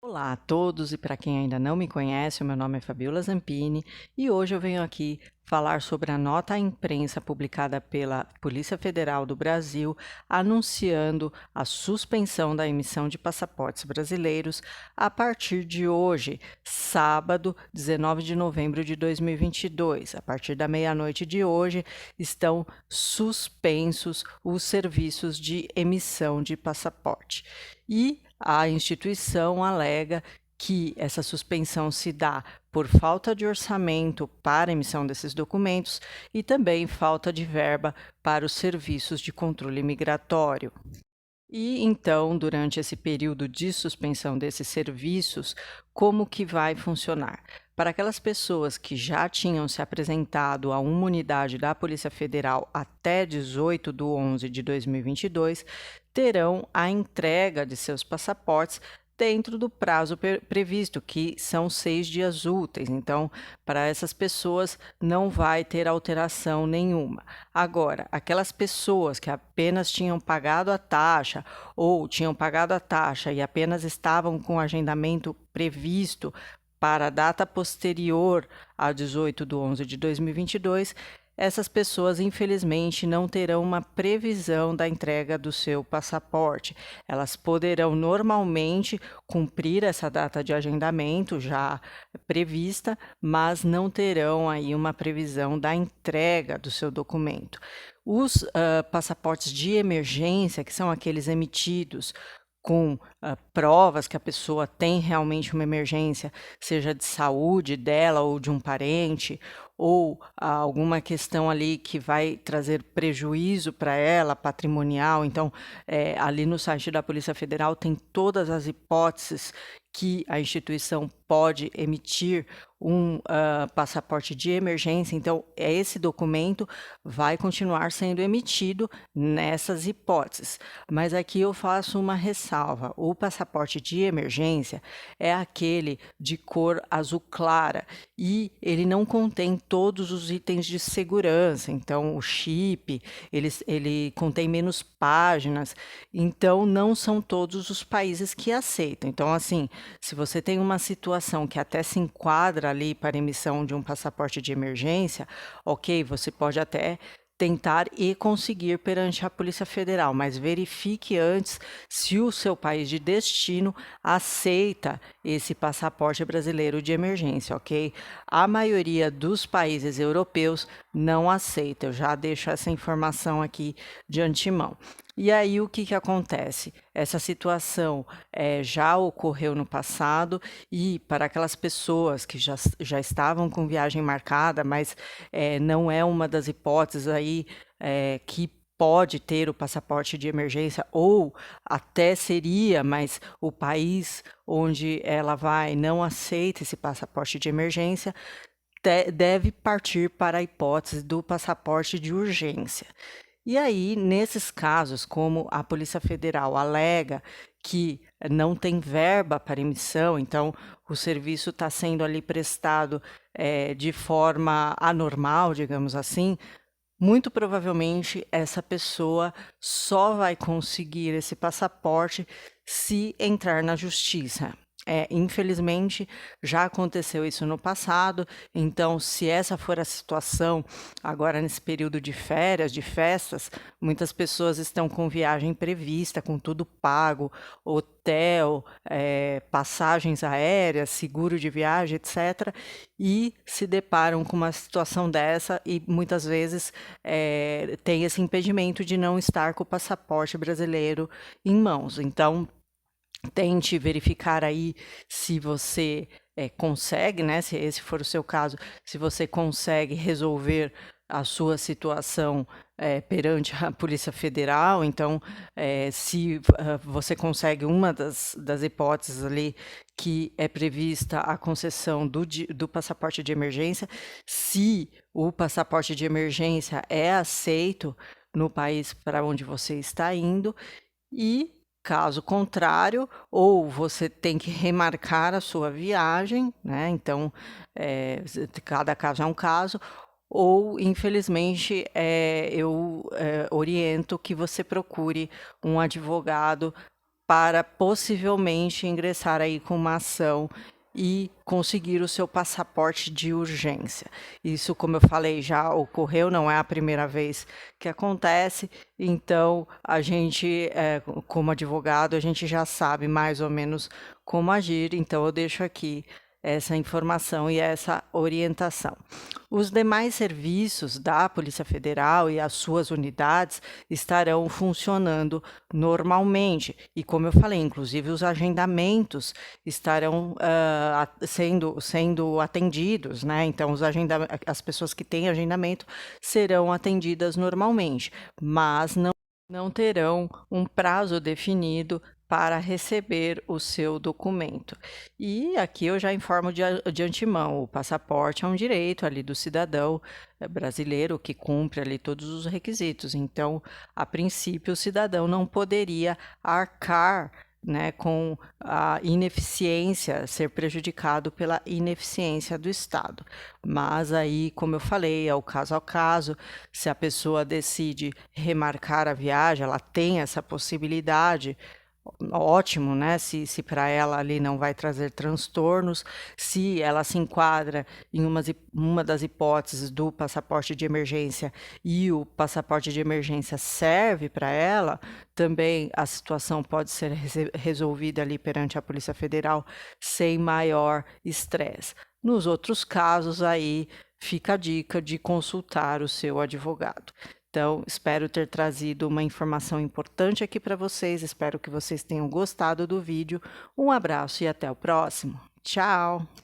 Olá a todos e para quem ainda não me conhece, o meu nome é Fabiola Zampini e hoje eu venho aqui falar sobre a nota à imprensa publicada pela Polícia Federal do Brasil anunciando a suspensão da emissão de passaportes brasileiros a partir de hoje, sábado, 19 de novembro de 2022. A partir da meia-noite de hoje, estão suspensos os serviços de emissão de passaporte. E a instituição alega que essa suspensão se dá por falta de orçamento para a emissão desses documentos e também falta de verba para os serviços de controle migratório. E então, durante esse período de suspensão desses serviços, como que vai funcionar? Para aquelas pessoas que já tinham se apresentado a uma unidade da Polícia Federal até 18 de 11 de 2022, terão a entrega de seus passaportes dentro do prazo previsto, que são 6 dias úteis. Então, para essas pessoas não vai ter alteração nenhuma. Agora, aquelas pessoas que apenas tinham pagado a taxa ou tinham pagado a taxa e apenas estavam com o agendamento previsto para a data posterior a 18 de 11 de 2022, essas pessoas, infelizmente, não terão uma previsão da entrega do seu passaporte. Elas poderão normalmente cumprir essa data de agendamento já prevista, mas não terão aí uma previsão da entrega do seu documento. Os passaportes de emergência, que são aqueles emitidos com provas que a pessoa tem realmente uma emergência, seja de saúde dela ou de um parente, ou alguma questão ali que vai trazer prejuízo para ela, patrimonial. Então, ali no site da Polícia Federal tem todas as hipóteses que a instituição pode emitir um passaporte de emergência. Então, esse documento vai continuar sendo emitido nessas hipóteses. Mas aqui eu faço uma ressalva. O passaporte de emergência é aquele de cor azul clara e ele não contém todos os itens de segurança. Então, o chip, ele contém menos páginas. Então, não são todos os países que aceitam. Então, assim, se você tem uma situação que até se enquadra ali para emissão de um passaporte de emergência, ok, você pode até tentar e conseguir perante a Polícia Federal, mas verifique antes se o seu país de destino aceita esse passaporte brasileiro de emergência, ok? A maioria dos países europeus não aceita, eu já deixo essa informação aqui de antemão. E aí o que acontece? Essa situação já ocorreu no passado e para aquelas pessoas que já estavam com viagem marcada, mas não é uma das hipóteses aí que pode ter o passaporte de emergência ou até seria, mas o país onde ela vai não aceita esse passaporte de emergência, deve partir para a hipótese do passaporte de urgência. E aí, nesses casos, como a Polícia Federal alega que não tem verba para emissão, então o serviço está sendo ali prestado de forma anormal, digamos assim, muito provavelmente essa pessoa só vai conseguir esse passaporte se entrar na justiça. Infelizmente, já aconteceu isso no passado, então, se essa for a situação, agora nesse período de férias, de festas, muitas pessoas estão com viagem prevista, com tudo pago, hotel, passagens aéreas, seguro de viagem, etc., e se deparam com uma situação dessa e muitas vezes tem esse impedimento de não estar com o passaporte brasileiro em mãos. Então, tente verificar aí se você consegue, né? Se esse for o seu caso, se você consegue resolver a sua situação perante a Polícia Federal. Então, se você consegue uma das hipóteses ali que é prevista a concessão do passaporte de emergência, se o passaporte de emergência é aceito no país para onde você está indo, e caso contrário, ou você tem que remarcar a sua viagem, né? Então, cada caso é um caso, ou, infelizmente, eu oriento que você procure um advogado para possivelmente ingressar aí com uma ação e conseguir o seu passaporte de urgência. Isso, como eu falei, já ocorreu, não é a primeira vez que acontece, então a gente, como advogado, a gente já sabe mais ou menos como agir, então eu deixo aqui essa informação e essa orientação. Os demais serviços da Polícia Federal e as suas unidades estarão funcionando normalmente. E como eu falei, inclusive os agendamentos estarão sendo atendidos, né? Então, as pessoas que têm agendamento serão atendidas normalmente, mas não terão um prazo definido para receber o seu documento. E aqui eu já informo de antemão, o passaporte é um direito ali do cidadão brasileiro que cumpre ali todos os requisitos. Então, a princípio, o cidadão não poderia arcar, né, com a ineficiência, ser prejudicado pela ineficiência do Estado. Mas aí, como eu falei, é o caso ao caso, se a pessoa decide remarcar a viagem, ela tem essa possibilidade, ótimo, né? Se para ela ali não vai trazer transtornos, se ela se enquadra em uma das hipóteses do passaporte de emergência e o passaporte de emergência serve para ela, também a situação pode ser resolvida ali perante a Polícia Federal sem maior estresse. Nos outros casos, aí fica a dica de consultar o seu advogado. Então, espero ter trazido uma informação importante aqui para vocês. Espero que vocês tenham gostado do vídeo. Um abraço e até o próximo. Tchau!